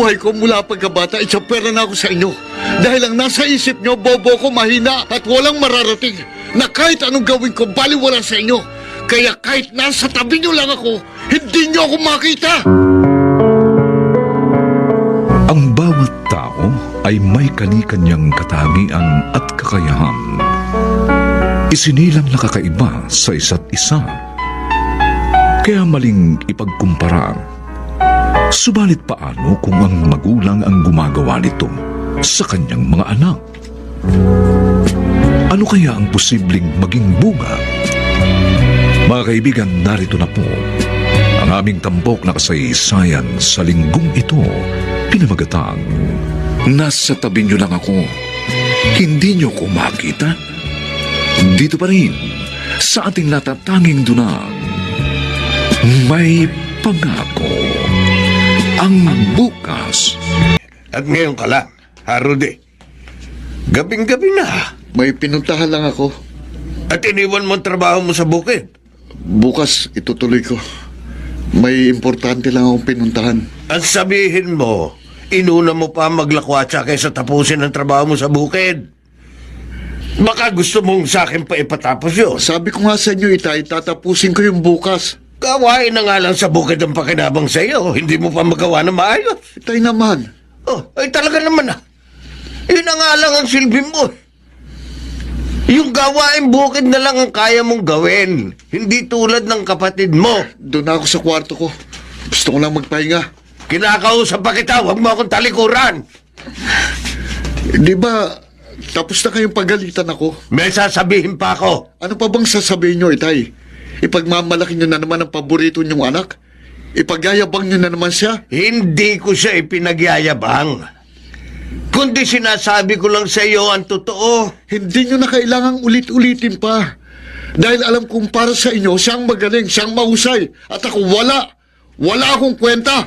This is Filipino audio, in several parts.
buhay ko mula pagkabata, itsapwera na ako sa inyo. Dahil ang nasa isip nyo, bobo ko, mahina at walang mararating. Na kahit anong gawin ko, baliwala sa inyo. Kaya kahit nasa tabi nyo lang ako, hindi nyo ako makita. Ang bawat tao ay may kani-kanyang katangian at kakayahan. Isinilang na kakaiba sa isa't isa. Kaya maling ipagkumpara. Subalit paano kung ang magulang ang gumagawa nito sa kanyang mga anak? Ano kaya ang posibleng maging bunga? Mga kaibigan, narito na po ang aming tampok na kasaysayan sa linggong ito, pinamagatang Nasa Tabi Niyo Lang Ako. Hindi niyo ko makita? Dito pa rin sa ating natatanging dunang may pangako ang bukas. At ngayon ka lang, Rudy. Gabing-gabi na. May pinuntahan lang ako. At iniwan mo ang trabaho mo sa bukid. Bukas itutuloy ko. May importante lang akong pinuntahan. At sabihin mo, inuna mo pa maglakwatsa kaysa tapusin ang trabaho mo sa bukid. Baka gusto mong sa akin pa ipatapos yun. Sabi ko nga sa inyo, Itay, tatapusin ko yung bukas. Kawain na nga lang sa bukid ang pakinabang sa iyo. Hindi mo pa magawa na maayos. Itay naman. Oh, ay talaga naman ah. Yun na nga lang ang silbi mo. Yung gawain bukid na lang ang kaya mong gawin. Hindi tulad ng kapatid mo. Doon ako sa kwarto ko. Gusto ko lang magpahinga. Kinakausap pa kita, huwag mo akong talikuran. Di ba, tapos na kayong pagalitan ako? May sasabihin pa ako. Ano pa bang sasabihin nyo, Itay? Ipagmamalaki nyo na naman ang paborito nyong anak? Ipagyayabang nyo na naman siya? Hindi ko siya ipinagyayabang. Kundi sinasabi ko lang sa iyo ang totoo. Hindi nyo na kailangang ulit-ulitin pa. Dahil alam kong para sa inyo, siyang magaling, siyang mahusay. At ako wala. Wala akong kwenta.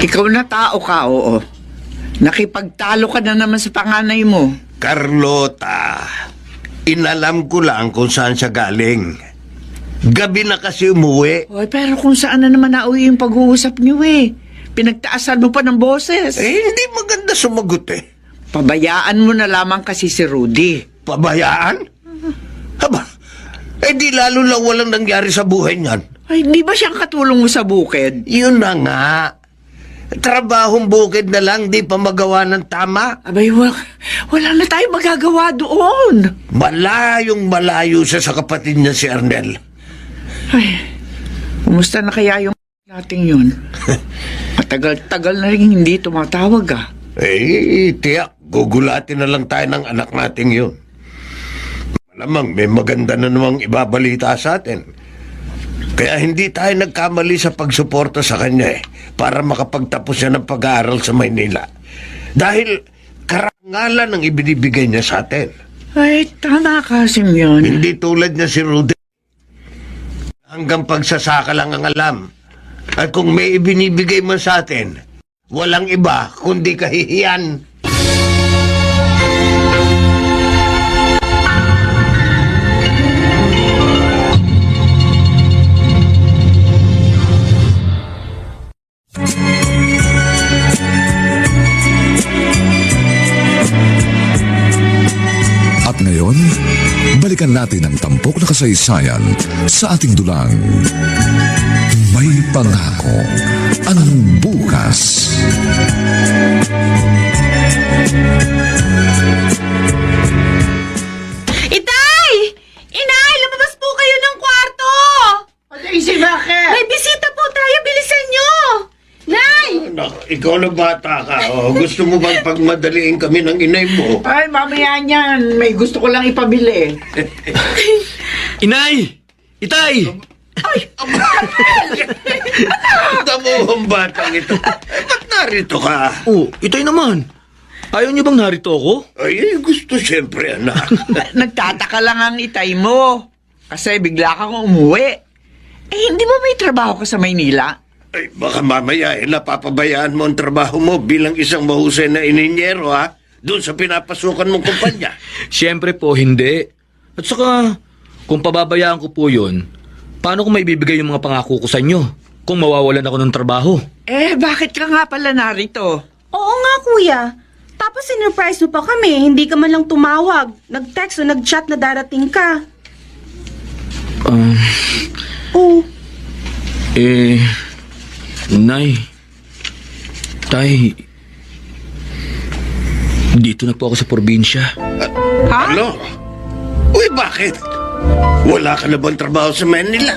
Ikaw na tao ka, oo. Nakipagtalo ka na naman sa panganay mo. Carlota, inalam ko lang kung saan siya galing. Gabi na kasi umuwi. Hoy, pero kung saan na naman nauwi yung pag-uusap niyo eh. Pinagtaasan mo pa ng boses. Hindi maganda sumagot eh. Pabayaan mo na lamang kasi si Rudy. Pabayaan? Haba, di lalo lang walang nangyari sa buhay niyan. Ay, di ba siyang katulong mo sa bukid? Yun na nga. Trabahong bukid na lang, di pa magawa ng tama. Abay, wala na tayong magagawa doon. Malayong malayo siya sa kapatid niya si Arnel. Ay, kumusta na kaya yung nating yun? Matagal-tagal na rin hindi tumatawag ah. Tiyak, gugulatin na lang tayo ng anak nating yun. Malamang may maganda na namang ibabalita sa atin. Kaya hindi tayo nagkamali sa pagsuporta sa kanya para makapagtapos siya ng pag-aaral sa Maynila. Dahil karangalan ang ibinibigay niya sa atin. Ay, tama ka, Simeon. Hindi tulad niya si Rudy. Hanggang pagsasaka lang ang alam. At kung may ibinibigay man sa atin, walang iba kundi kahihiyan. At ngayon, balikan natin ang tampok na kasaysayan sa ating dulang May Pangako ang bukas. Itay! Inay, lumabas po kayo ng kwarto! Daisy, bakit? May bisita po tayo, bilisan nyo! Nay! Ikaw na bata ka. Gusto mo bang pagmadaliin kami ng inay mo? Ay, mamaya niyan. May gusto ko lang ipabili. Inay! Itay! Tamo ang batang ito. Ba't narito ka? Oh, Itay naman. Ayaw niyo bang narito ako? Ay, gusto siyempre, anak. Nagtataka lang ang itay mo. Kasi bigla kang umuwi. Eh, hindi mo may trabaho ka sa Maynila? Ay, baka mamaya napapabayaan mo ang trabaho mo bilang isang mahusay na ininyero, ha? Doon sa pinapasukan mong kumpanya. Siyempre po, hindi. At saka, kung pababayaan ko po yun, Paano kung may bibigay yung mga pangako ko sa inyo? Kung mawawalan ako ng trabaho? Bakit ka nga pala narito? Oo nga, kuya. Tapos sinurprise mo pa kami, hindi ka man lang tumawag. Nag-text o nag-chat na darating ka. Oo. Nay. Tay. Dito na po ako sa probinsya. Ha? Ano? Uy, bakit? Wala ka na bang trabaho sa Manila?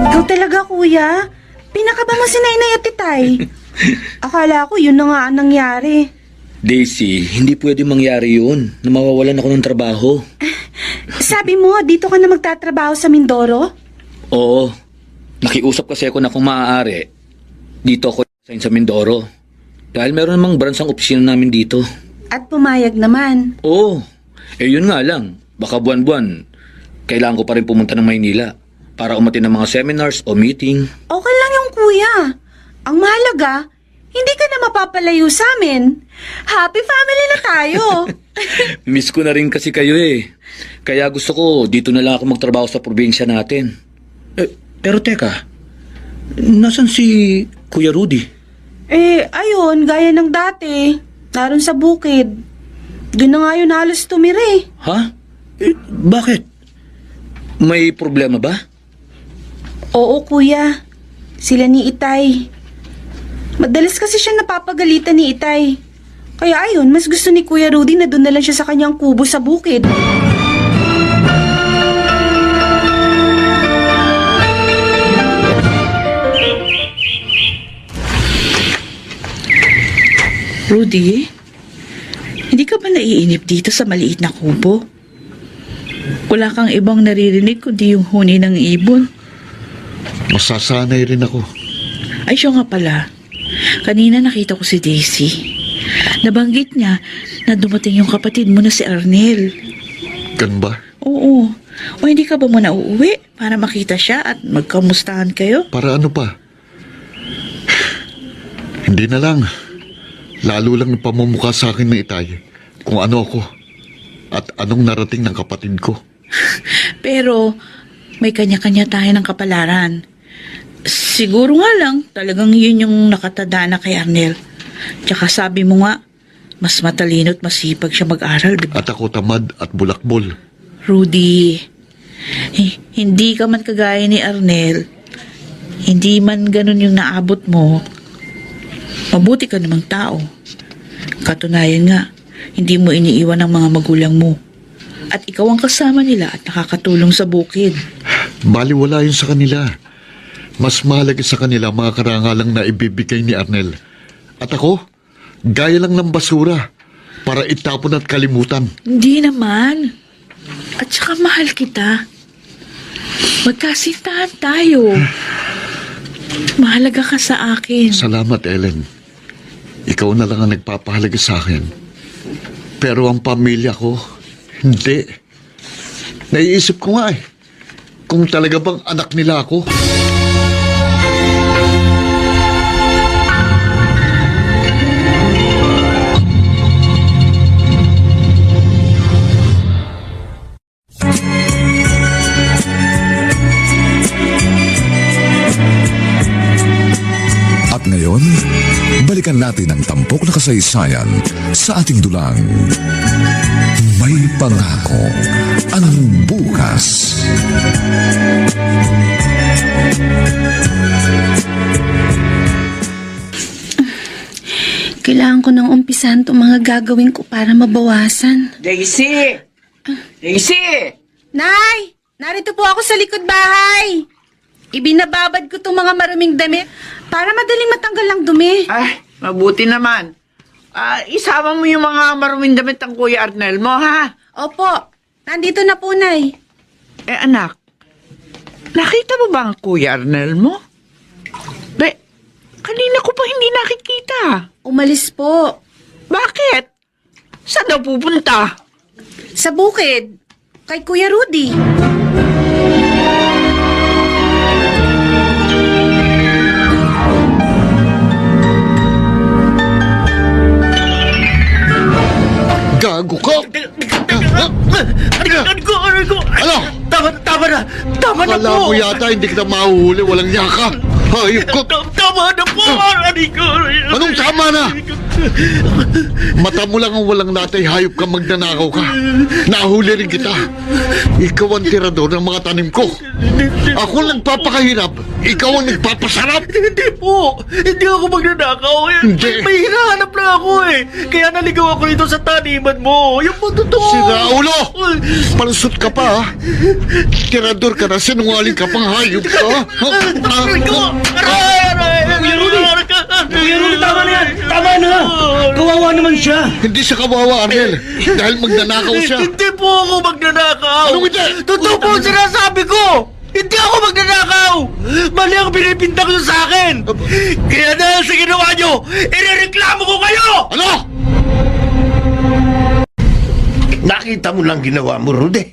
Ikaw talaga, kuya. Pinakaba mo si Nainay at Titay. Akala ko yun na nga ang nangyari. Daisy, hindi pwede mangyari yun na mawawalan ako ng trabaho. Sabi mo, dito ka na magtatrabaho sa Mindoro? Oo. Nakiusap kasi ako na kung maaari, dito ako sa Mindoro. Dahil meron namang branch ang opisina namin dito. At pumayag naman. Oo. Yun nga lang. Baka buwan-buwan, kailangan ko pa rin pumunta ng Maynila para umatin ng mga seminars o meeting. Okay lang yung kuya. Ang mahalaga, hindi ka na mapapalayo sa amin. Happy family na tayo. Miss ko na rin kasi kayo eh. Kaya gusto ko, dito na lang ako magtrabaho sa probinsya natin. Pero teka, nasan si Kuya Rudy? Ayun, gaya ng dati. Naroon sa bukid. Doon na nga yun halos tumira. Ha? Bakit? May problema ba? Oo, kuya. Sila ni Itay. Madalas kasi siya napapagalitan ni Itay. Kaya ayun, mas gusto ni Kuya Rudy na doon na lang siya sa kanyang kubo sa bukid. Rudy, hindi ka ba naiinip dito sa maliit na kubo? Wala kang ibang naririnig kundi yung huni ng ibon. Masasanay rin ako. Ay, siya nga pala. Kanina nakita ko si Daisy. Nabanggit niya na dumating yung kapatid mo na si Arnel. Gan ba? Oo. O hindi ka ba muna uuwi para makita siya at magkamustahan kayo? Para ano pa? Hindi na lang. Lalo lang ang pamumukha sa akin ng Itay kung ano ako at anong narating ng kapatid ko. Pero may kanya-kanya tayo ng kapalaran. Siguro nga lang talagang yun yung nakatadana kay Arnel. Tsaka sabi mo nga, mas matalino at masipag siya mag-aral, di ba? At ako tamad at bulakbol. Rudy, hindi ka man kagaya ni Arnel. Hindi man ganun yung naabot mo. Mabuti ka namang tao. Katunayan nga, hindi mo iniiwan ang mga magulang mo. At ikaw ang kasama nila at nakakatulong sa bukid. Baliwala yun sa kanila. Mas mahalaga sa kanila mga karangalang na ibibigay ni Arnel. At ako, gaya lang ng basura para itapon at kalimutan. Hindi naman. At saka mahal kita. Magkasintahan tayo. Mahalaga ka sa akin. Salamat, Ellen. Ikaw na lang ang nagpapahalaga sa akin. Pero ang pamilya ko, hindi. Naiisip ko nga kung talaga bang anak nila ako. At ngayon, balikan natin ang tampok na kasaysayan sa ating dulang. May pangako ang bukas. Kailangan ko nang umpisahan itong mga gagawin ko para mabawasan. Daisy! Daisy! Nay! Narito po ako sa likod bahay. Ibinababad ko itong mga maruming damit para madaling matanggal ang dumi. Ay, mabuti naman. Isama mo yung mga maruming damit ng Kuya Arnel mo, ha? Opo, nandito na po, Nay. Anak, nakita mo ba ang Kuya Arnel mo? Kanina ko pa hindi nakikita. Umalis po. Bakit? Saan daw pupunta? Sa bukid. Kay Kuya Rudy. Gago ka! Aray ko! Ano? Tama na! Tama na Kala po! mo yata hindi kita mahuhuli, walang yaka. Hayop ko. Tama na po! Aray ko! Anong tama na? Mata mo lang ang walang natay, hayop ka, magnanakaw ka. Nahuli rin kita. Ikaw ang tirador ng mga tanim ko. Ako ang nagpapakahirap, ikaw ang nagpapasarap. Hindi po! Hindi ako magnanakaw eh! Hindi. May hinahanap na ako eh! Kaya naligaw ako dito sa taniman mo! Yung po totoo! Si Raulo! Palusot ka pa, ha? Tirador ka na, sinungaling ka pang hayop ka, ha? Aray ko! Aray! Kuya Rudy! Kuya Rudy, tama na yan! Tama na! Kawawa naman siya! Hindi siya kawawa, Arnel. Dahil magnanakaw siya. Hindi po ako magnanakaw! Anong hindi? Totoo po ang sinasabi ko! Hindi ako magnanakaw! Mali ang pinipinta ko sa akin! Kaya dahil sa ginawa nyo, irereklamo ko kayo! Ano? Nakita mo lang ginawa mo, Rudy.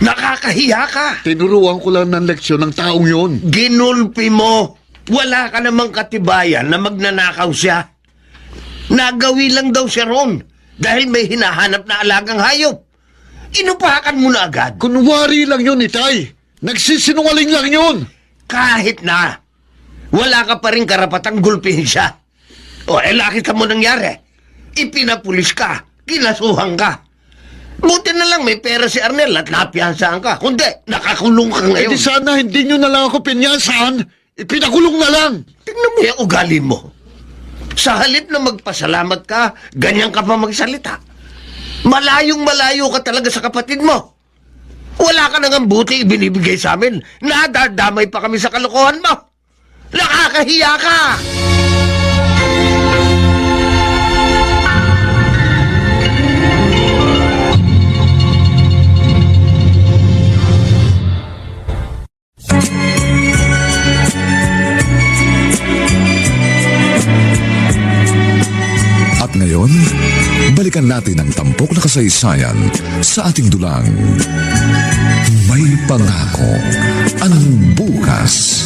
Nakakahiya ka. Tinuruan ko lang ng leksyon ng taong yun. Ginulpi mo. Wala ka namang katibayan na magnanakaw siya. Nagawi lang daw siya ron dahil may hinahanap na alagang hayop. Inupakan mo na agad. Kunwari lang yun, Itay. Nagsisinungaling lang yun. Kahit na, wala ka pa rin karapatang gulpihin siya. O, lakit ka mo nangyari. Ipinapulis ka, kinasuhan ka. Buti na lang may pera si Arnel at napiyansahan ka. Kundi, nakakulong ka Eh ngayon. di sana hindi nyo na lang ako pinyasan. Ipinakulong na lang. Tingnan mo yung ugali mo. Sa halip na magpasalamat ka, ganyan ka pa magsalita. Malayong malayo ka talaga sa kapatid mo. Wala ka nang buti ibinibigay sa amin. Nadadamay pa kami sa kalokohan mo. Nakakahiya ka! At ngayon, balikan natin ang tampok na kasaysayan sa ating dulang. May pangako ang bukas.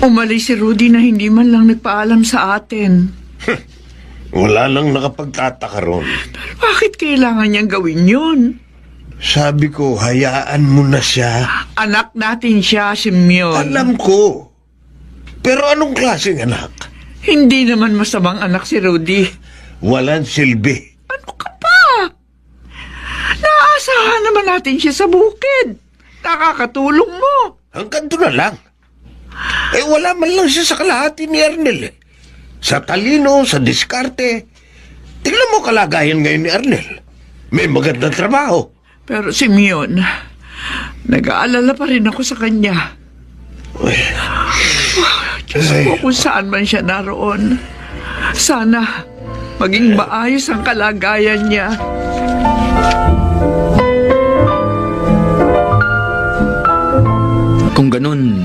Umalis si Rudy na hindi man lang nagpaalam sa atin. Wala lang nakapagtataka ron. Bakit kailangan niyang gawin yun? Sabi ko, hayaan mo na siya. Anak natin siya, Simeon. Alam ko. Pero anong klaseng anak? Hindi naman masamang anak si Rudy. Walang silbi. Ano ka pa? Naasahan naman natin siya sa bukid. Nakakatulong mo. Hanggang doon na lang. Eh, wala man lang siya sa kalahati ni Arnel eh. Sa talino, sa diskarte. Tingnan mo kalagayan ngayon ni Arnel. May magandang trabaho. Pero Simeon, nag-aalala pa rin ako sa kanya. Diyos ko, kung saan man siya naroon. Sana maging maayos ang kalagayan niya. Kung ganun,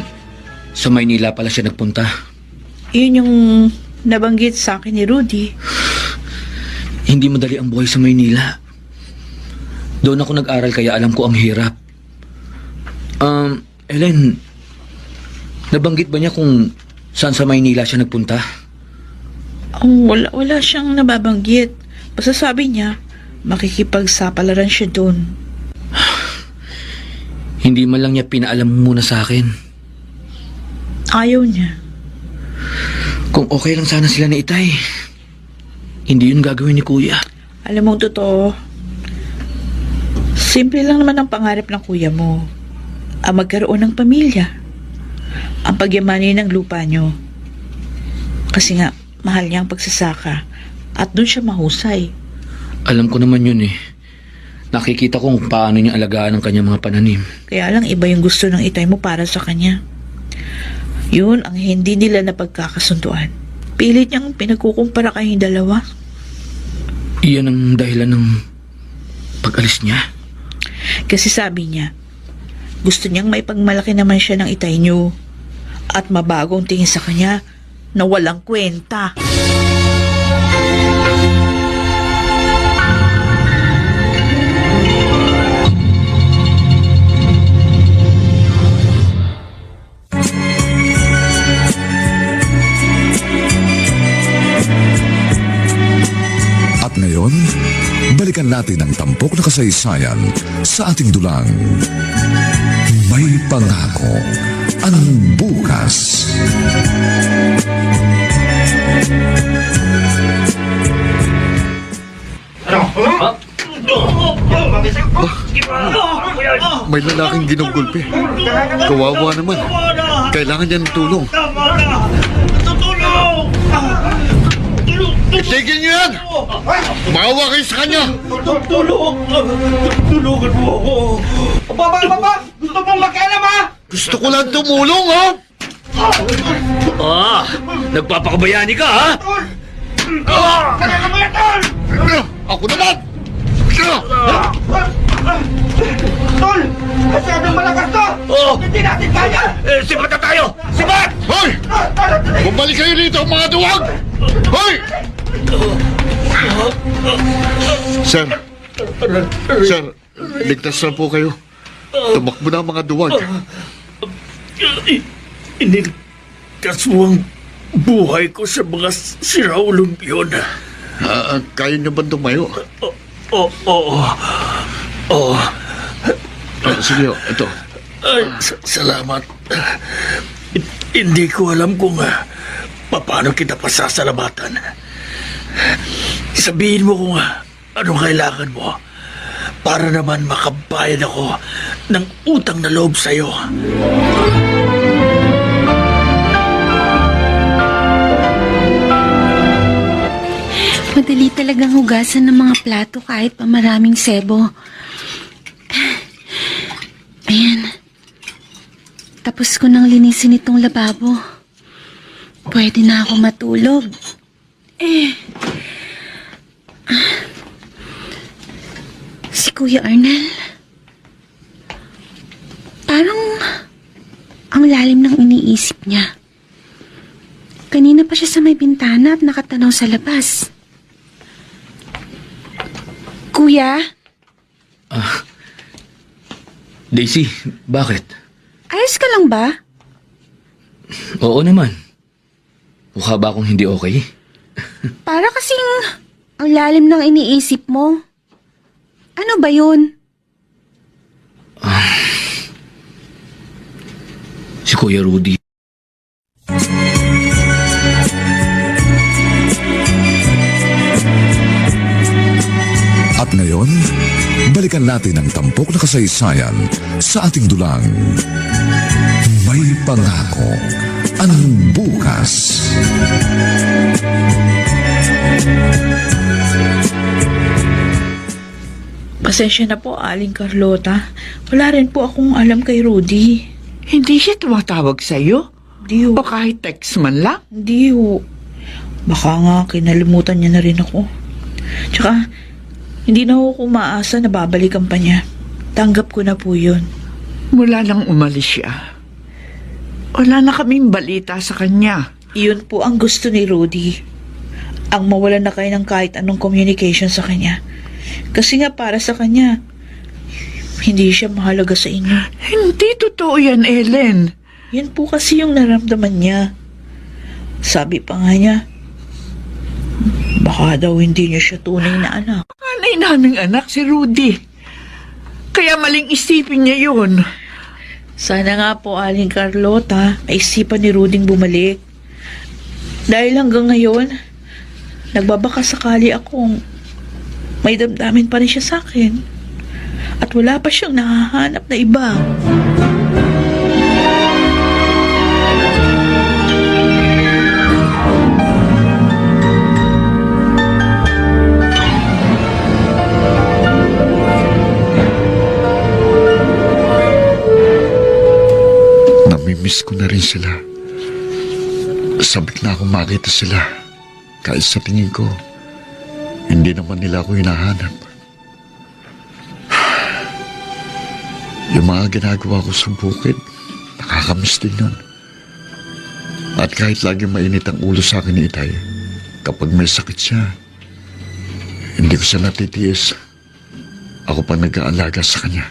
sa Maynila pala siya nagpunta. Yun yung nabanggit sa akin ni Rudy. Hindi madali ang buhay sa Maynila. Doon ako nag-aral kaya alam ko ang hirap. Ellen, nabanggit ba niya kung saan sa Maynila siya nagpunta? Wala siyang nababanggit. Basta sabi niya, makikipagsapalaran siya doon. Hindi man lang niya pinaalam muna sa akin. Ayaw niya. Kung okay lang sana sila ni Itay, hindi yun gagawin ni Kuya. Alam mo, totoo, simple lang naman ang pangarap ng kuya mo. Ang magkaroon ng pamilya. Ang pagyamanin ng lupa nyo. Kasi nga, mahal niya ang pagsasaka. At doon siya mahusay. Alam ko naman yun eh. Nakikita ko kung paano niya alagaan ang kanyang mga pananim. Kaya lang iba yung gusto ng itay mo para sa kanya. Yun ang hindi nila napagkakasunduan. Pilit niyang pinagkukumpara kayong dalawa. Iyan ang dahilan ng pag-alis niya. Kasi sabi niya, gusto niyang may pagmalaki naman siya ng itay niyo. At mabagong tingin sa kanya na walang kwenta. balikan natin ang tampok na kasaysayan sa ating dulang. May pangako ang bukas. May lalaking ginugulpi. Kawawa naman. Kailangan niya ng tulong. Itigil niyo yan! Maawa kayo sa kanya! Tulungan mo ako. Baba! Gusto mong makialam, ha? Gusto ko lang tumulong, ha? Nagpapakabayani ka, ha? Kailangan mo yan, Tol! Ako naman! Tol! Masyadong malakas to! Hindi natin kaya! Sibat na tayo! Sibat! Hoy! Bumalik kayo rito, mga duwag! Hoy! Sir, ligtas na po kayo. Tumakbo na ang mga duwag. Iniligtas mo ang buhay ko sa mga siraulong yun. Kaya niyo ba tumayo? Oo. Sige, ito. Salamat. Hindi ko alam kung paano kita pasasalamatan. Sabihin mo kung anong kailangan mo para naman makabayad ako ng utang na loob sa'yo. Madali talagang hugasan ng mga plato kahit pa maraming sebo. Ayan. Tapos ko nang linisin itong lababo. Pwede na ako matulog. Si Kuya Arnel. Parang ang lalim ng iniisip niya. Kanina pa siya sa may bintana at nakatanaw sa labas. Kuya? Daisy, bakit? Ayos ka lang ba? Oo naman. Mukha ba akong hindi okay? Para kasing ang lalim ng iniisip mo. Ano ba yun? Si Kuya Rudy. At ngayon, balikan natin ang tampok na kasaysayan sa ating dulang. May pangako ang bukas. Pasensya na po, Aling Carlota. Wala rin po akong alam kay Rudy. Hindi siya tumatawag sa'yo? Hindi ho. O kahit text man lang? Hindi ho. Baka nga kinalimutan niya na rin ako. Tsaka, hindi na ako umaasa na babalikan pa niya. Tanggap ko na po yun. Mula nang umalis siya, wala na kaming balita sa kanya. Iyon po ang gusto ni Rudy. Ang mawala na kayo ng kahit anong communication sa kanya. Kasi nga para sa kanya, hindi siya mahalaga sa inyo. Hindi totoo yan, Ellen. Yan po kasi yung naramdaman niya. Sabi pa nga niya, baka daw hindi niya siya tunay na anak. Anay naming anak si Rudy. Kaya maling isipin niya yun. Sana nga po, Aling Carlota, maisipan ni Ruding bumalik. Dahil hanggang ngayon, nagbabaka sakali akong may damdamin pa rin siya sa akin. At wala pa siyang nahahanap na iba. Namimiss ko na rin sila. Sabik na akong makita sila. Kahit sa tingin ko, hindi naman nila ako hinahanap. Yung mga ginagawa ko sa bukid, nakakamiss din yun. At kahit lagi mainit ang ulo sa akin ni Itay, kapag may sakit siya, hindi ko siya natitiis. Ako pa nag-aalaga sa kanya.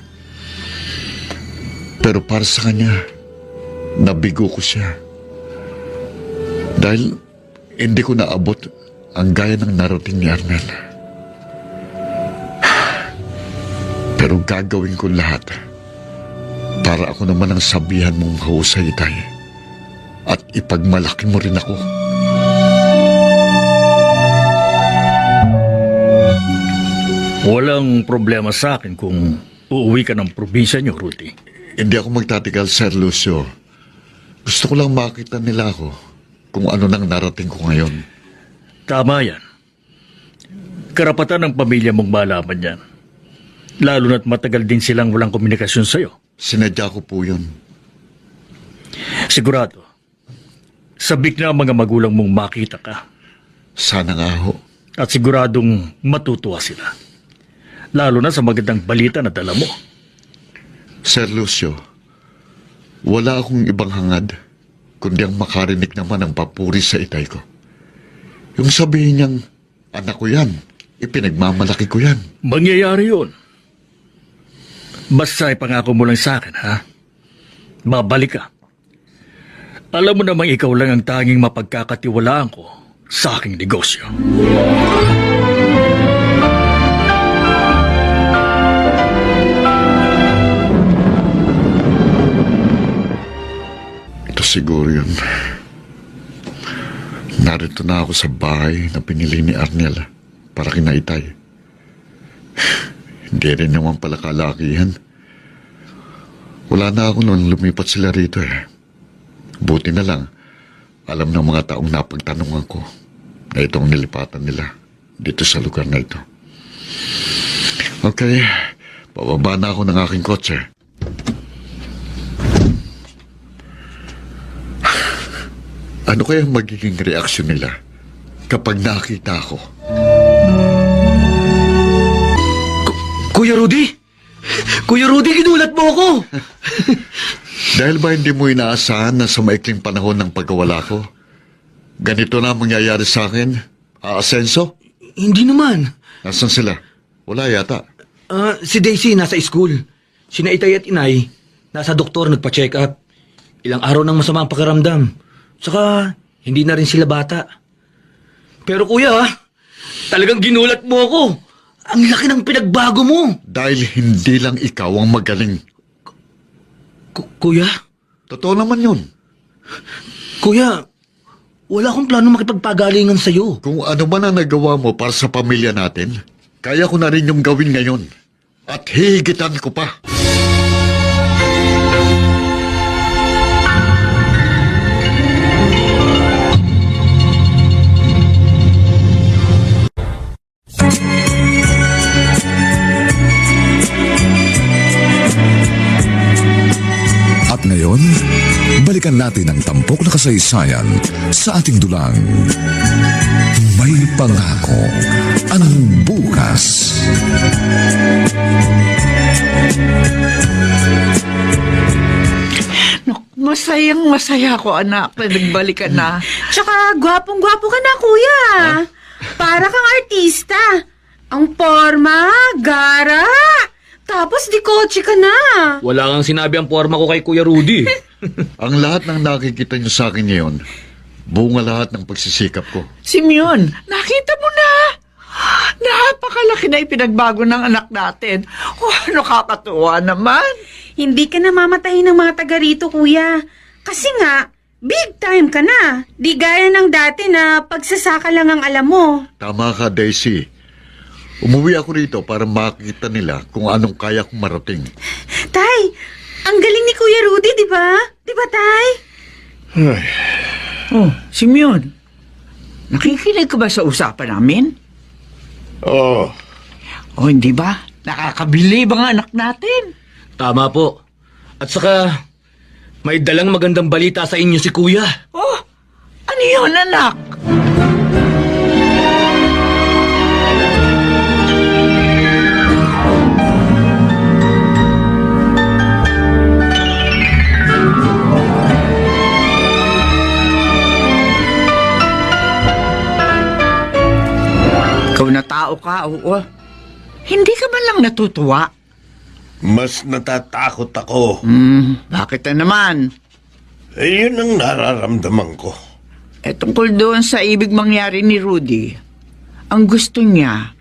Pero para sa kanya, nabigo ko siya. Dahil hindi ko naabot ang gaya ng narating ni Arnel. Pero gagawin ko lahat para ako naman ang sabihan mong mahusay, Itay. At ipagmalaki mo rin ako. Walang problema sa akin kung uuwi ka ng probinsya niyo, Rudy. Hindi ako magtatigal, Sir Lucio. Gusto ko lang makita nila ako kung ano nang narating ko ngayon. Tama yan. Karapatan ng pamilya mong malaman yan. Lalo na't matagal din silang walang komunikasyon sa'yo. Sinadya ko po yun. Sigurado, sabik na ang mga magulang mong makita ka. Sana nga ho. At siguradong matutuwa sila. Lalo na sa magandang balita na dala mo. Sir Lucio, wala akong ibang hangad kundi ang makarinig naman ng papuri sa itay ko. Yung sabihin niyang, anak ko yan, ipinagmamalaki ko yan. Mangyayari yun. Basta ipangako mo lang sa akin, ha? Babalik ka. Alam mo namang ikaw lang ang tanging mapagkakatiwalaan ko sa aking negosyo. Ito siguro yun. Narito na ako sa bahay na pinili ni Arnel para kina Itay. Hindi rin naman pala kalakihan. Wala na ako nung lumipat sila rito eh. Buti na lang, alam ng mga taong napagtanungan ko na itong nilipatan nila dito sa lugar na ito. Okay, bababa na ako ng aking kotse. Ano kaya magiging reaksyon nila kapag nakita ako? Kuya Rudy! Kuya Rudy, ginulat mo ako! Dahil ba hindi mo inaasahan na sa maikling panahon ng pagkawala ko, ganito na ang mangyayari sa akin? Aasenso? Hindi naman. Nasaan sila? Wala yata. Si Daisy nasa school. Sina Itay at Inay, nasa doktor nagpa-check up. Ilang araw nang masama ang pakiramdam. Saka, hindi na rin sila bata. Pero kuya, talagang ginulat mo ako. Ang laki ng pinagbago mo. Dahil hindi lang ikaw ang magaling. Kuya? Totoo naman yun. Kuya, wala akong plano makipagpagalingan sa'yo. Kung ano man ang nagawa mo para sa pamilya natin, kaya ko na rin yung gawin ngayon. At hihigitan ko pa. At ngayon, balikan natin ang tampok na kasaysayan sa ating dulang. May pangako ang bukas. Masayang masaya ko, anak, na nagbalik ka na. Tsaka, gwapong-gwapo ka na, kuya. Para kang artista. Ang forma, gara. Tapos di kotse ka na. Wala kang sinabi ang forma ko kay Kuya Rudy. Ang lahat ng nakikita niyo sa akin ngayon, bunga lahat ng pagsisikap ko. Simeon, nakita mo na. Napakalaki na ipinagbago ng anak natin. Ano kakatuwa naman. Hindi ka na mamatayin ng mga taga rito, kuya. Kasi nga, big time ka na. Di gaya ng dati na pagsasaka lang ang alam mo. Tama ka, Daisy. Umuwi ako rito para makita nila kung anong kaya kong marating. Tay, ang galing ni Kuya Rudy, di ba? Di ba, Tay? Oh, Simeon, nakikinig ka ba sa usapan namin? Oh, O hindi ba? Nakakabilib ang anak natin. Tama po. At saka, may dalang magandang balita sa inyo si Kuya. Oh, ano yun, anak? Ikaw na tao ka, oo. Hindi ka man lang natutuwa. mas natatakot ako. Bakit na naman? Eh, yun ang nararamdaman ko. Tungkol doon sa ibig mangyari ni Rudy, ang gusto niya,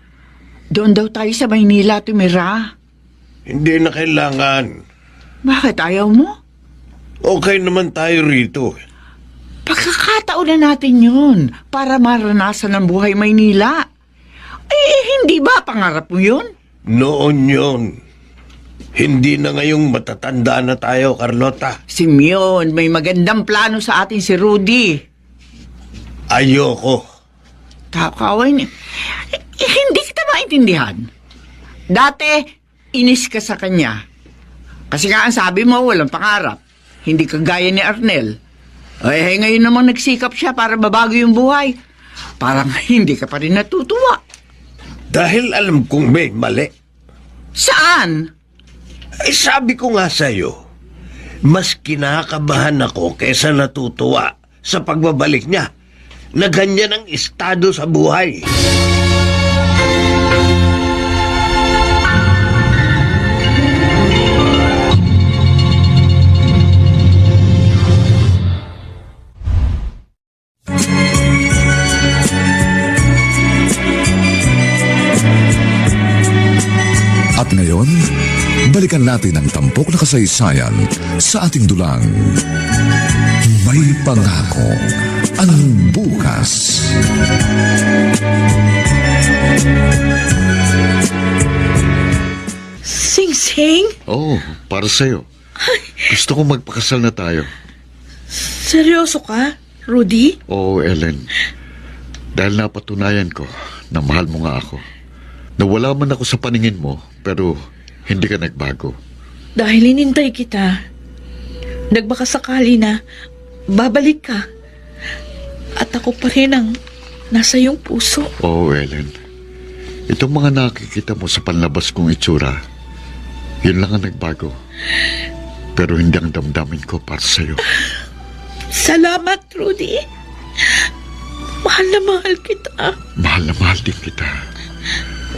doon daw tayo sa Maynila tumira. Hindi na kailangan. Bakit ayaw mo? Okay naman tayo rito. Pagkakataon na natin yun para maranasan ang buhay Maynila. Hindi ba pangarap mo yun? Noon yun. Hindi na ngayong matatanda na tayo, Carlota. Simeon, may magandang plano sa atin si Rudy. Ayoko. Kakaway ni... hindi kita maintindihan. Dati, inis ka sa kanya. Kasi nga ang sabi mo, walang pangarap. Hindi ka gaya ni Arnel. Ngayon namang nagsikap siya para mabago yung buhay. Parang hindi ka pa rin natutuwa. Dahil alam kong may mali. Saan? Sabi ko nga sa'yo, mas kinakabahan ako kesa natutuwa sa pagbabalik niya na ganyan ang estado sa buhay. At ngayon, balikan natin ang tampok na kasaysayan sa ating dulang. May pangako ang bukas. Sing-sing? Oo, para sa'yo. Gusto kong magpakasal na tayo. Seryoso ka, Rudy? Oo, Ellen. Dahil napatunayan ko na mahal mo nga ako. Nawala man ako sa paningin mo, pero hindi ka nagbago. Dahil inintay kita, nagbakasakali na babalik ka. At ako pa rin ang nasa iyong puso. Oo, Ellen. Itong mga nakikita mo sa panlabas kong itsura, yun lang ang nagbago. Pero hindi ang damdamin ko para sa'yo. Salamat, Rudy. Mahal na mahal kita. Mahal na mahal din kita.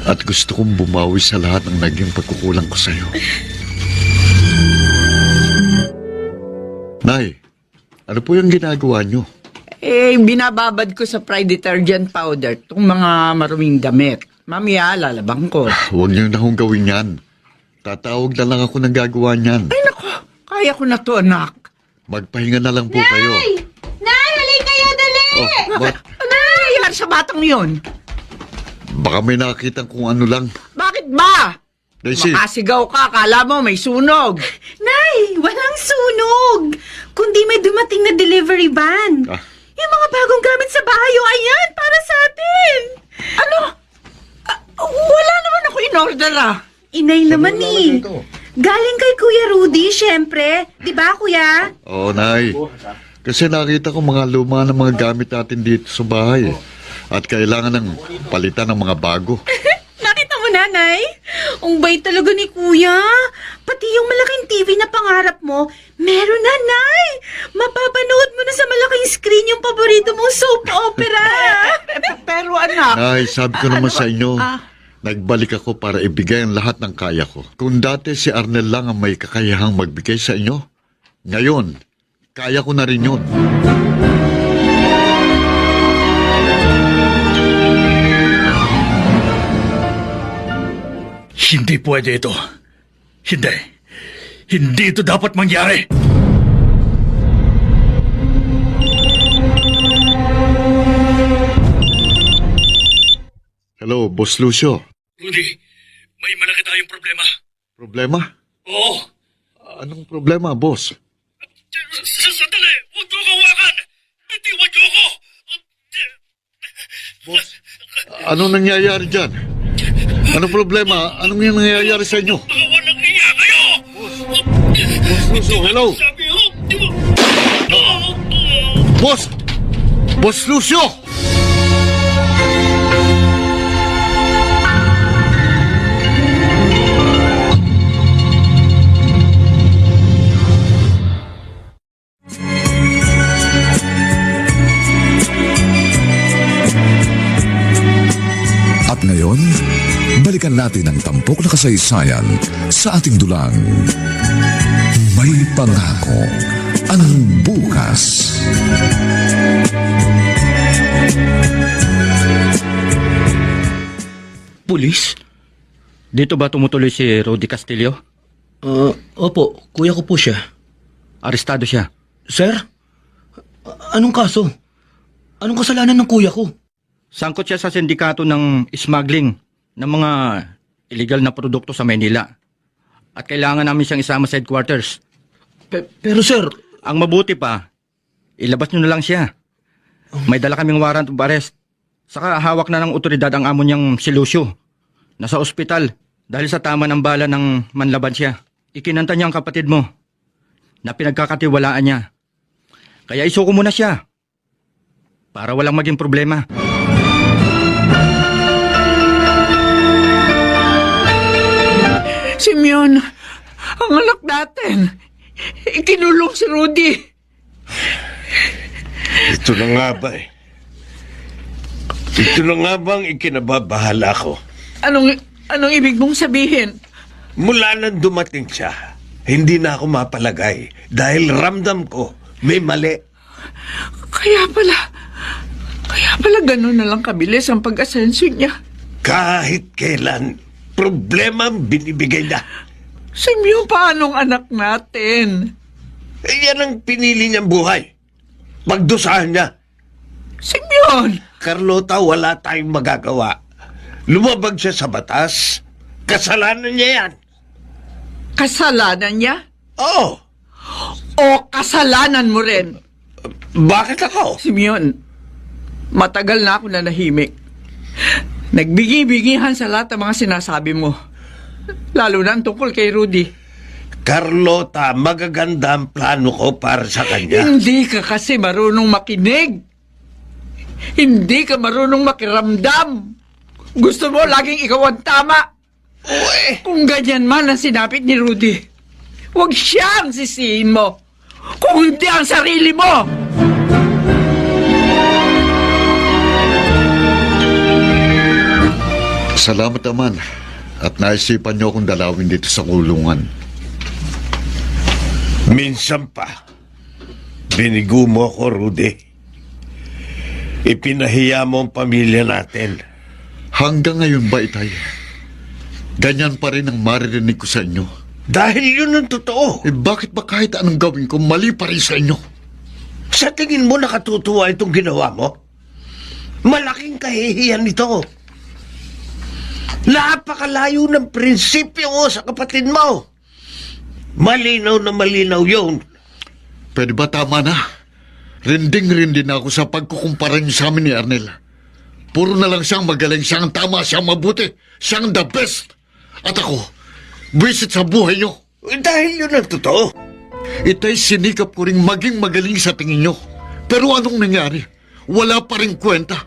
At gusto kong bumawi sa lahat ng naging pagkukulang ko sa'yo. Nay, ano po yung ginagawa nyo? Binababad ko sa Pride detergent powder itong mga maruming damit. Mamaya, lalabang ko. Huwag niyo na akong gawin yan. Tatawag na lang ako ng gagawa niyan. Ay, nako. Kaya ko na to, anak. Magpahinga na lang po kayo. Nay, hali kayo, dali! Oh, Ano nangyayari sa batang yun? baka may nakakita kung ano lang. Bakit ba? Daisy, Makasigaw ka, kala mo may sunog. Nay, walang sunog! Kundi may dumating na delivery van. Ah. Yung mga bagong gamit sa bahay, yung ayan, para sa atin. Ano? Wala naman ako in-order ah. Inay naman eh. Galing kay Kuya Rudy, syempre. Di ba, Kuya? Oo, Nay. Kasi nakita ko mga luma ng mga gamit natin dito sa bahay. At kailangan ng palitan ng mga bago. Nakita mo na, Nay? Ang bait talaga ni Kuya. Pati yung malaking TV na pangarap mo, meron na, Nay. Mapapanood mo na sa malaking screen yung paborito mong soap opera. Pero anak, Nay, sabi ko naman sa inyo, nagbalik ako para ibigay ang lahat ng kaya ko. Kung dati si Arnel lang ang may kakayahang magbigay sa inyo, ngayon, kaya ko na rin yun. Hindi pwede ito. Hindi. Hindi ito dapat mangyari. Hello, Boss Lucio. Rudy, may malaki tayong problema. Problema? Oo. Anong problema, boss? Sandali! Huwag niyo kawakan! Bitiwan niyo ako! Boss, anong nangyayari dyan? Anong problema? Anong yung nangyayari sa inyo? Baka walang iya kayo! Boss Lucio, hello? Sabi ho, di ba? Boss! Boss Lucio! At ngayon, balikan natin ang tampok na kasaysayan sa ating dulang. May pangako ang bukas. Pulis? Dito ba tumutuloy si Rudy Castillo? Opo, kuya ko po siya. Arestado siya. Sir? Anong kaso? Anong kasalanan ng kuya ko? Sangkot siya sa sindikato ng smuggling ng mga illegal na produkto sa Maynila. At kailangan namin siyang isama sa headquarters. Pero sir, Ang mabuti pa, ilabas nyo na lang siya. May dala kaming warrant of arrest. Saka hawak na ng otoridad ang amo niyang si Lucio. Nasa ospital dahil sa tama ng bala ng manlaban siya. Ikinanta niya ang kapatid mo na pinagkakatiwalaan niya. Kaya isuko mo na siya para walang maging problema. Simeon, ang anak natin, ikinulong si Rudy. Ito na nga ba eh. Ito na nga bang ikinababahala ko? Anong ibig mong sabihin? Mula nang dumating siya, hindi na ako mapalagay dahil ramdam ko may mali. Kaya pala ganun na lang kabilis ang pag-asenso niya. Kahit kailan, problema ang binibigay na. Simeon, paanong anak natin? Yan ang pinili niyang buhay. Pagdusahan niya. Simeon! Carlota, wala tayong magagawa. Lumabag siya sa batas. Kasalanan niya yan. Kasalanan niya? Oo. O kasalanan mo rin? Bakit ako? Simeon, matagal na ako nanahimik. Nagbigi-bigihan sa lahat ng mga sinasabi mo. Lalo na ang tungkol kay Rudy. Carlota, magaganda ang plano ko para sa kanya. Hindi ka kasi marunong makinig. Hindi ka marunong makiramdam. Gusto mo laging ikaw ang tama. Uwe, Kung ganyan man ang sinapit ni Rudy, huwag siyang sisihin mo. Kung hindi ang sarili mo. Salamat naman at naisipan niyo akong dalawin dito sa kulungan. minsan pa, binigo mo ako, Rudy. Ipinahiya mo ang pamilya natin. Hanggang ngayon ba, Itay? Ganyan pa rin ang maririnig ko sa inyo. Dahil yun ang totoo. Bakit ba kahit anong gawin ko, mali pa rin sa inyo? Sa tingin mo nakatutuwa itong ginawa mo? Malaking kahihiyan ito. Napakalayo ng prinsipyo mo sa kapatid mo. Malinaw na malinaw yun. Pwede ba tama na? Rinding-rindi na ako sa pagkukumpara niyo sa amin ni Arnel. Puro na lang siyang magaling, siyang tama, siyang mabuti, siyang the best. At ako, buwisit sa buhay niyo. Dahil yun ang totoo. Itay sinikap ko rin maging magaling sa tingin niyo. Pero anong nangyari? Wala pa rin kwenta.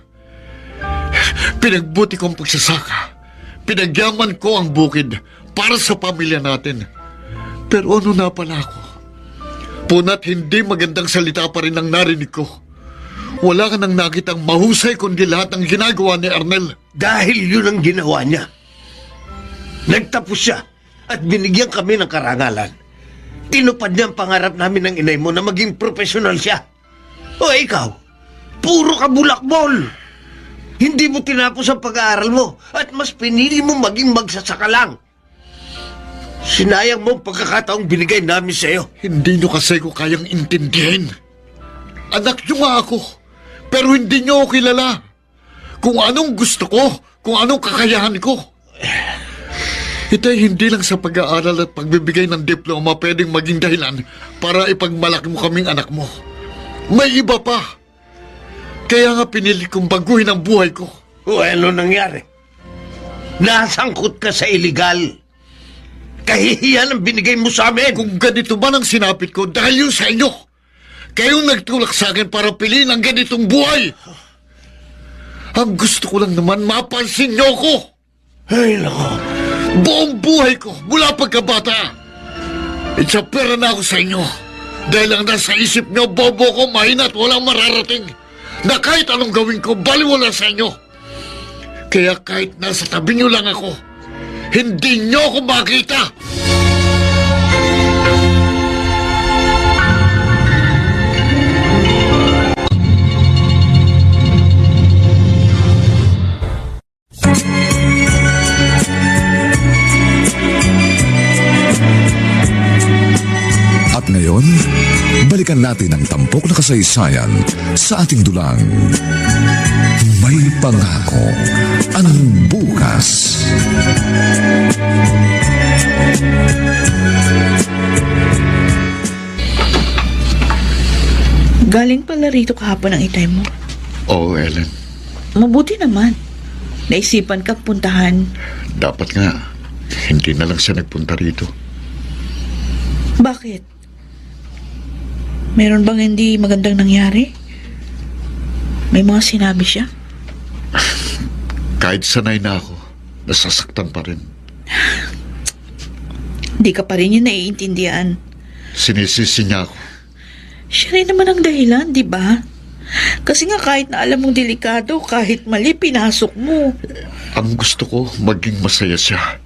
Pinagbuti ko ang pagsasaka. Pinagyaman ko ang bukid para sa pamilya natin. Pero ano na pala ako? Punat hindi magandang salita pa rin ang narinig ko. Wala ka nang nakitang mahusay kundi lahat ng ginagawa ni Arnel. Dahil yun ang ginawa niya. Nagtapos siya at binigyan kami ng karangalan. Tinupad niya ang pangarap namin ng inay mo na maging profesional siya. O ikaw, puro ka bulakbol. Hindi mo tinapos ang pag-aaral mo at mas pinili mo maging magsasaka lang. Sinayang mo ang pagkakataong binigay namin sa iyo. Hindi nyo kasi ko kayang intindihin. Anak nyo nga ako, pero hindi nyo ako kilala. Kung anong gusto ko, kung anong kakayahan ko. Itay, hindi lang sa pag-aaral at pagbibigay ng diploma pwedeng maging dahilan para ipagmalaki mo kaming anak mo. May iba pa. Kaya nga pinili kong baguhin ang buhay ko. O ano nangyari? Nasangkot ka sa iligal. Kahihiyan ang binigay mo sa amin. Kung ganito man ang sinapit ko dahil yun sa inyo. Kayong nagtulak sa akin para piliin ang ganitong buhay. Ang gusto ko lang naman mapansin niyo ko. Ay, nako. Buong buhay ko mula pagkabata. Itsapera na ako sa inyo. Dahil ang nasa isip niyo, bobo ko, mahina at walang mararating. Na kahit anong gawin ko, baliwala sa inyo. Kaya kahit nasa tabi niyo lang ako, hindi niyo ako makita. Balikan natin ang tampok na kasaysayan sa ating dulang. May pangako ang bukas. Galing pala rito kahapon ang itay mo. Oo, Ellen. Mabuti naman. Naisipan ka puntahan. Dapat nga, hindi na lang siya nagpunta rito. Bakit? Meron bang hindi magandang nangyari? May mga sinabi siya? Kahit sanay na ako, nasasaktan pa rin. Di ka pa rin niya naiintindihan. Sinisisi niya ako. Siya rin naman ang dahilan, di ba? Kasi nga kahit na alam mong delikado, kahit mali, pinasok mo. Ang gusto ko, maging masaya siya.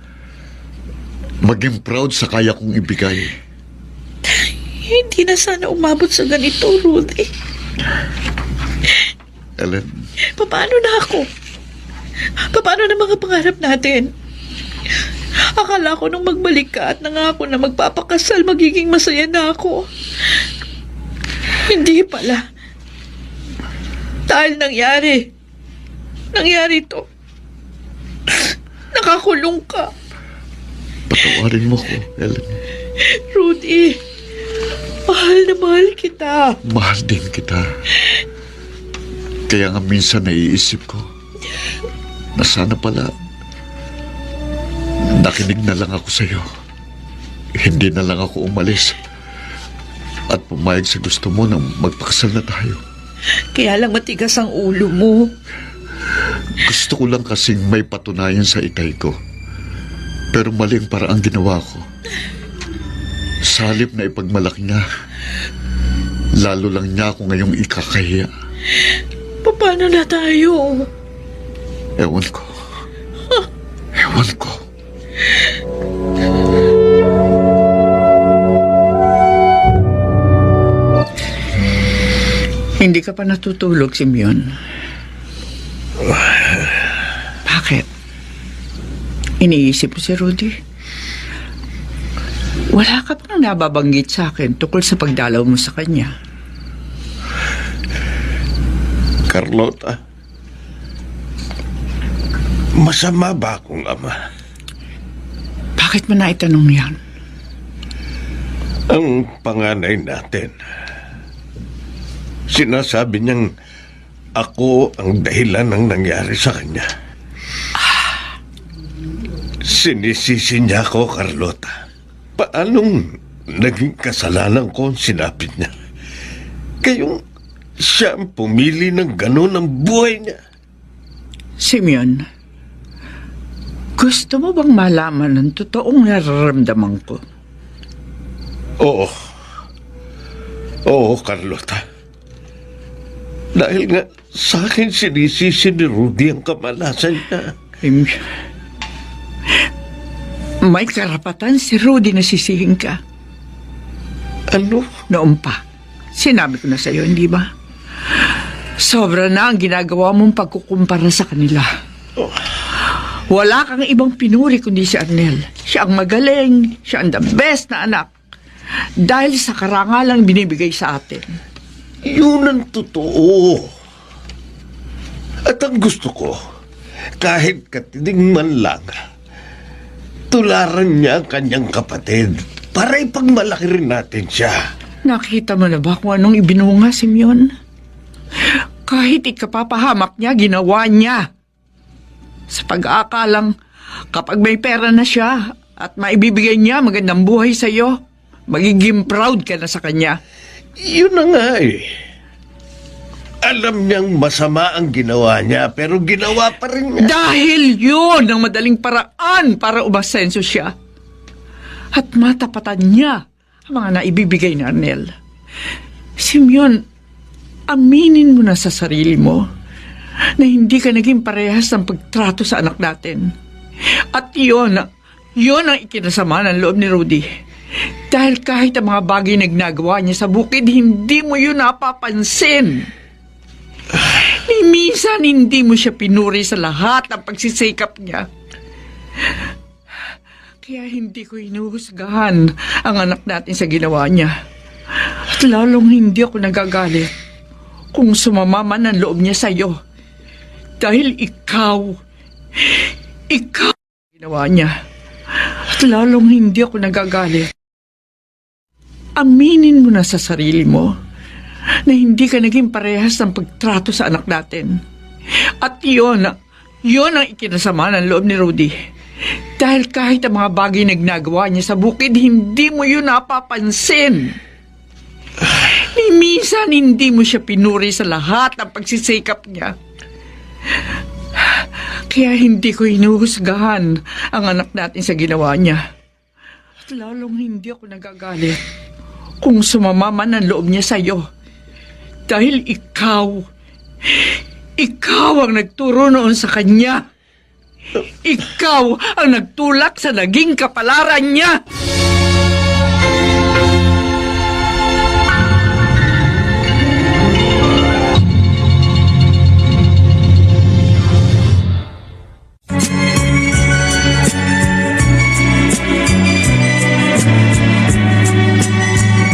Maging proud sa kaya kong ibigay. Hindi na sana umabot sa ganito, Rudy. Ellen, Paano na ako? Paano na mga pangarap natin? Akala ko nung magbalik ka at nangako na magpapakasal, magiging masaya na ako. Hindi pala. Dahil nangyari to. Nakakulong ka. patawarin mo ko, Ellen. Rudy, mahal na mahal kita. Mahal din kita. Kaya nga minsan naiisip ko na sana pala nakinig na lang ako sa'yo. Hindi na lang ako umalis at pumayag sa gusto mo na magpakasal na tayo. Kaya lang matigas ang ulo mo. Gusto ko lang kasing may patunayan sa itay ko. Pero mali ang paraang ginawa ko. Sa halip na ipagmalaki niya, lalo lang niya ako ngayong ikakahiya. Paano na tayo? Ewan ko. Ewan ko. Hindi ka pa natutulog, Simeon. Bakit? Iniisip mo si Rudy? Wala ka pang nababanggit sa akin tungkol sa pagdalaw mo sa kanya. Carlota, masama ba akong ama? Bakit mo naitanong yan? Ang panganay natin, sinasabi niyang ako ang dahilan ng nangyari sa kanya. Sinisisi niya ako, Carlota. Paanong naging kasalanan ko ang sinabi niya? Kayong siya ang pumili ng gano'n ang buhay niya. Simeon, gusto mo bang malaman ang totoong nararamdaman ko? Oo. Oo, Carlota. Dahil nga sa akin sinisisi ni Rudy ang kamalasan niya. May karapatan si Rudy na sisihin ka. Ano? Noon pa, sinabi ko na sa'yo, hindi ba? Sobra na ang ginagawa mong pagkukumpara sa kanila. Wala kang ibang pinuri kundi si Arnel. Siya ang magaling, siya ang the best na anak. Dahil sa karangalang binibigay sa atin. Yun ang totoo. At ang gusto ko, kahit katinig man lang, tularan niya ang kanyang kapatid para ipagmalaki rin natin siya. Nakita mo na ba kung anong ibinunga, Simeon? Kahit ikapapahamak niya, ginawa niya. Sa pag-aakalang, kapag may pera na siya at maibibigay niya magandang buhay sa iyo, magiging proud ka na sa kanya. Yun na nga eh. Alam niyang masama ang ginawa niya, pero ginawa pa rin niya. Dahil yun ang madaling paraan para umasenso siya. At matapatan niya ang mga naibibigay ni Arnel. Simeon, aminin mo na sa sarili mo na hindi ka naging parehas ng pagtrato sa anak natin. At yun ang ikinasama ng loob ni Rudy. Dahil kahit ang mga bagay na ginagawa niya sa bukid, hindi mo yun napapansin. Ni minsan hindi mo siya pinuri sa lahat ng pagsisikap niya. Kaya hindi ko hinuhusgahan ang anak natin sa ginawa niya. At At lalong hindi ako nagagalit kung sumama man ang loob niya sa'yo. Dahil ikaw ginawa niya. At lalong hindi ako nagagalit. Aminin mo na sa sarili mo na hindi ka naging parehas ng pagtrato sa anak natin. At yun ang ikinasama ng loob ni Rudy. Dahil kahit ang mga bagay na ginagawa niya sa bukid, hindi mo yun napapansin. Ni minsan hindi mo siya pinuri sa lahat ng pagsisikap niya. Kaya hindi ko hinuhusgahan ang anak natin sa ginawa niya. At lalong hindi ako nagagalit kung sumama man ang loob niya sa'yo. Dahil ikaw ang nagturo noon sa kanya. Ikaw ang nagtulak sa naging kapalaran niya.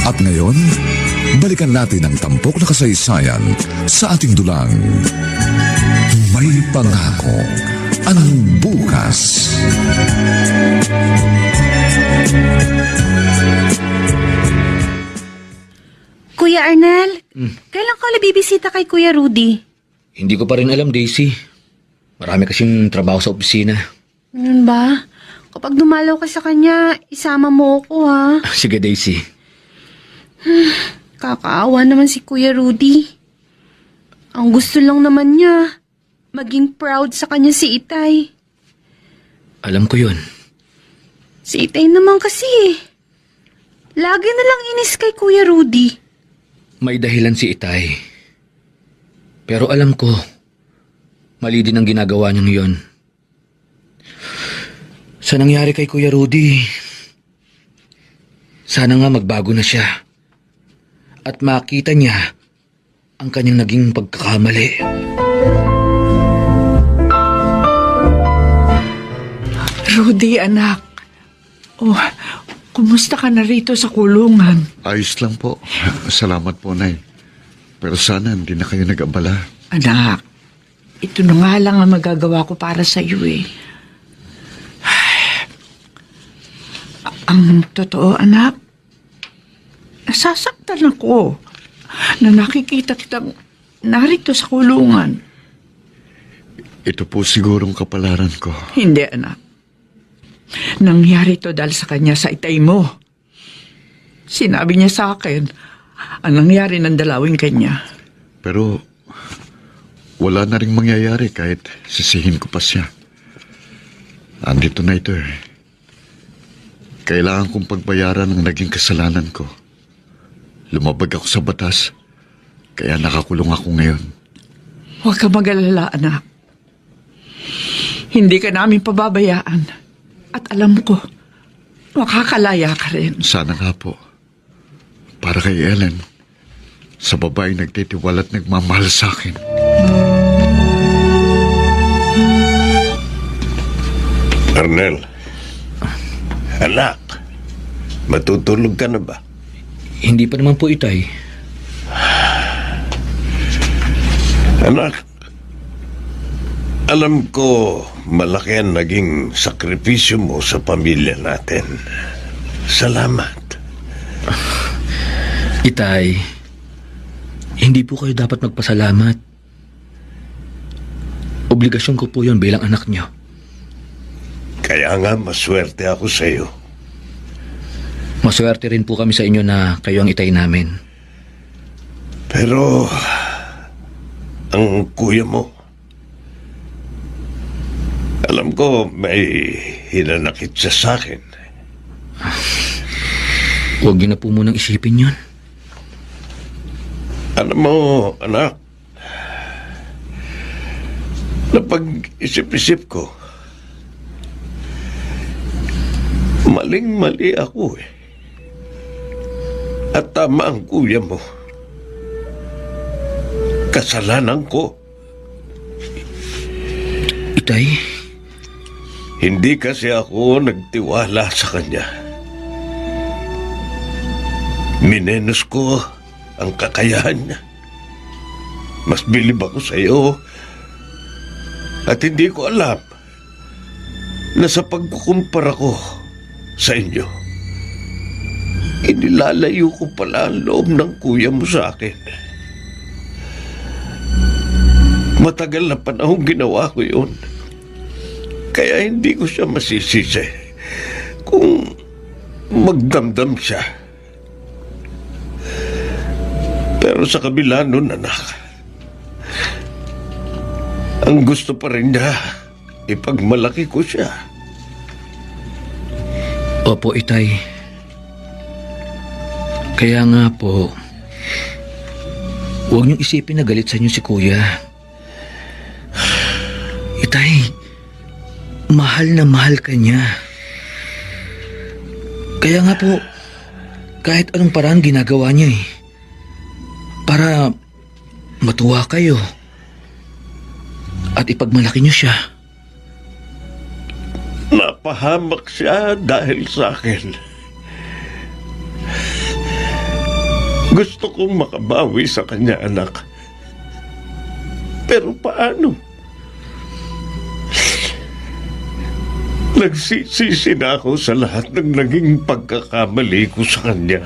At ngayon, balikan natin ang tampok na kasaysayan sa ating dulang. May pangako ang bukas. Kuya Arnel, kailan ka ulit bibisita kay Kuya Rudy? Hindi ko pa rin alam, Daisy. Marami kasing trabaho sa opisina. Ganun ba? Kapag dumalaw ka sa kanya, isama mo ako ha. Sige, Daisy. Kakaawa naman si Kuya Rudy. Ang gusto lang naman niya, maging proud sa kanya si Itay. Alam ko yun. Si Itay naman kasi lagi na lang inis kay Kuya Rudy. May dahilan si Itay. Pero alam ko, mali din ang ginagawa niyang yun. Sa nangyari kay Kuya Rudy, sana nga magbago na siya. At makita niya ang kanyang naging pagkakamali. Rudy, anak. Oh, kumusta ka na rito sa kulungan? Ayos lang po. Salamat po, Nay. Pero sana hindi na kayo nag-abala. Anak, ito na nga lang ang magagawa ko para sa iyo eh. Ang totoo, anak, nasasaktan ako na nakikita kitang narito sa kulungan. Ito po sigurong kapalaran ko. Hindi, anak. Nangyari ito dahil sa kanya sa Itay mo. Sinabi niya sa akin ang nangyari ng dalawing kanya. Pero wala na rin mangyayari kahit sisihin ko pa siya. Andito na ito eh. Kailangan kong pagbayaran ang naging kasalanan ko. Lumabag ako sa batas, kaya nakakulong ako ngayon. Huwag ka mag-alala, anak. Hindi ka namin pababayaan. At alam ko, makakalaya ka rin. Sana nga po. Para kay Ellen, sa babae nagtitiwala at nagmamahal sa akin. Arnel, anak, matutulog ka na ba? Hindi pa naman po, Itay. Anak, alam ko malaki ang naging sakripisyo mo sa pamilya natin. Salamat. Itay, hindi po kayo dapat magpasalamat. Obligasyon ko po yun bilang anak niyo. Kaya nga maswerte ako sa iyo. Maswerte rin po kami sa inyo na kayo ang Itay namin. Pero ang kuya mo, alam ko may hinanakit siya sa akin. Huwag niyo na po munang isipin yun. Alam mo, anak, napag-isip-isip ko, maling-mali ako eh. At tama ang kuya mo. Kasalanan ko. Itay, Hindi kasi ako nagtiwala sa kanya. Minenos ko ang kakayahan niya. Mas bilib ako sa iyo. At hindi ko alam na sa pagkukumpara ko sa inyo, inilalayo ko pala ang loob ng kuya mo sa akin. Matagal na panahong ginawa ko yun. Kaya hindi ko siya masisisi kung magdamdam siya. Pero sa kabila nun, anak, ang gusto pa rin niya, ipagmalaki ko siya. Opo, Itay. Kaya nga po, huwag niyong isipin na galit sa inyo si Kuya. Itay, mahal na mahal ka niya. Kaya nga po, kahit anong paraan ginagawa niya para matuwa kayo at ipagmalaki niyo siya. Napahamak siya dahil sa akin. Gusto kong makabawi sa kanya, anak. Pero paano? Nagsisisi na ako sa lahat ng naging pagkakamali ko sa kanya.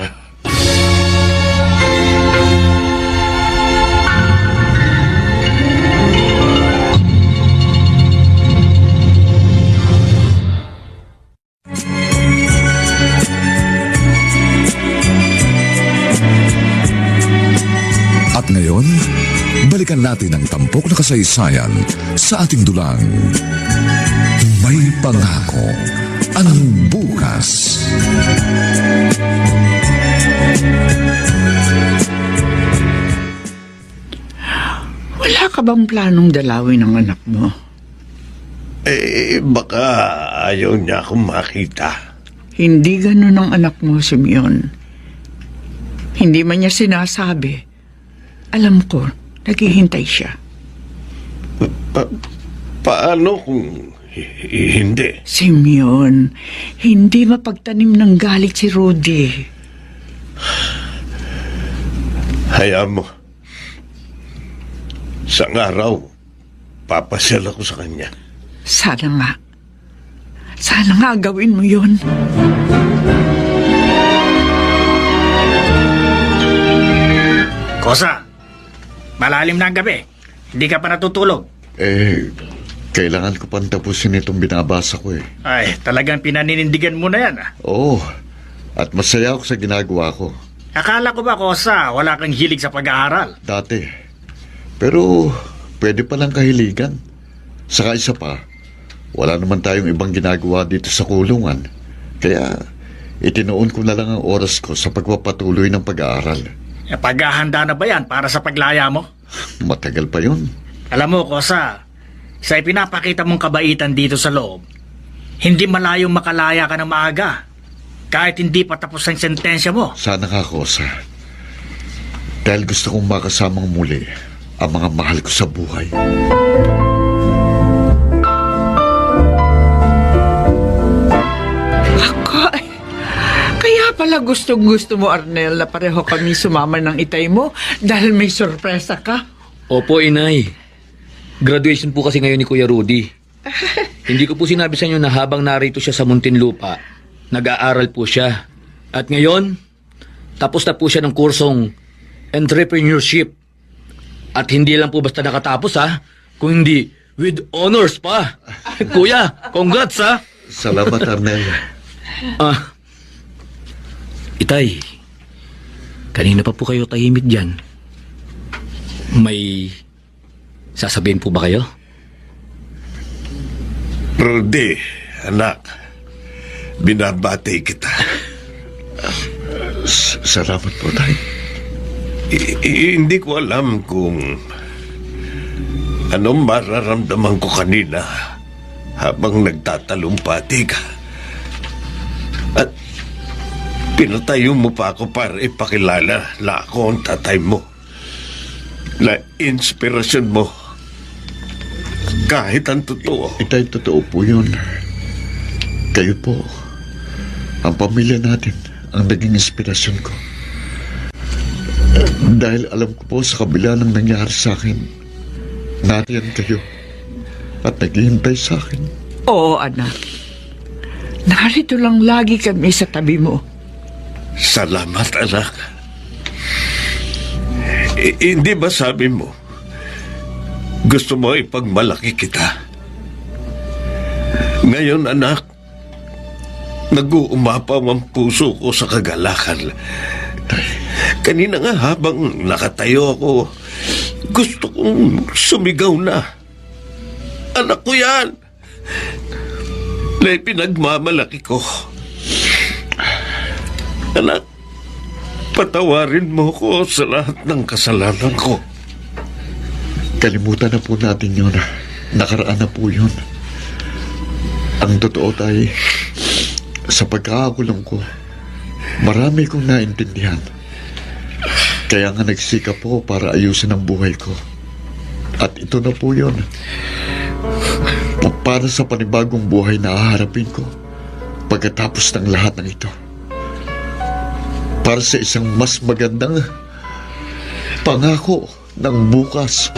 At ngayon, balikan natin ang tampok na kasaysayan sa ating dulang. May pangako ang bukas. Wala ka bang planong dalawin ng anak mo? Baka ayaw niya akong makita. Hindi ganun ang anak mo, Simeon. Hindi man niya sinasabi. Alam ko, naghihintay siya. Paano kung hindi? Simeon, hindi mapagtanim ng galit si Rudy. Hayaan mo. Sa araw, papasyal ako sa kanya. Sana nga. Sana nga gawin mo yun. Kosa, malalim na ang gabi. Hindi ka pa natutulog. Kailangan ko pang tapusin itong binabasa ko Ay, talagang pinaninindigan mo na yan. Oo, at masaya ako sa ginagawa ko. Akala ko ba, Kosa, wala kang hilig sa pag-aaral? Dati. Pero pwede palang kahiligan. Saka isa pa, wala naman tayong ibang ginagawa dito sa kulungan. Kaya itinoon ko na lang ang oras ko sa pagpapatuloy ng pag-aaral. Paghahanda na ba yan para sa paglaya mo? Matagal pa yun. Alam mo, Kosa, sa ipinapakita mong kabaitan dito sa loob, hindi malayong makalaya ka ng maaga kahit hindi pa tapos ang sentensya mo. Sana ka, Kosa. Dahil gusto kong makasamang muli ang mga mahal ko sa buhay. Kaya pala gustong-gusto mo, Arnel, na pareho kami sumama ng itay mo dahil may sorpresa ka. Opo, Inay. Graduation po kasi ngayon ni Kuya Rudy. Hindi ko po sinabi sa inyo na habang narito siya sa Muntinlupa, nag-aaral po siya. At ngayon, tapos na po siya ng kursong entrepreneurship. At hindi lang po basta nakatapos kung hindi with honors pa. Kuya, congrats Salamat, Arnel. Itay, kanina pa po kayo tahimik dyan. May sasabihin po ba kayo? Rudy, anak, binabati kita. Salamat po, Tay. Hindi ko alam kung anong mararamdaman ko kanina habang nagtatalumpati ka. At pinatayo mo pa ako para ipakilala na ako ang tatay mo. Na inspirasyon mo. Kahit ang totoo. Itay, totoo po yun. Kayo po, ang pamilya natin, ang naging inspirasyon ko. Dahil alam ko po sa kabila ng nangyari sa akin, nariyan kayo at naghihintay sa akin. Oo, anak. Narito lang lagi kami sa tabi mo. Salamat, anak. Hindi ba sabi mo, gusto mo ipagmalaki kita? Ngayon, anak, nag-uumapaw ang puso ko sa kagalakan. Kanina nga habang nakatayo ako, gusto kong sumigaw na. Anak ko yan! Na pinagmamalaki ko. Anak, patawarin mo ko sa lahat ng kasalanan ko. Kalimutan na po natin yun. Nakaraan na po yun. Ang totoo tayo, sa pagkakakulong ko, marami kong naintindihan. Kaya nga nagsikap po para ayusin ang buhay ko. At ito na po yun. Para sa panibagong buhay na haharapin ko pagkatapos ng lahat ng ito. Para sa isang mas magandang pangako ng bukas.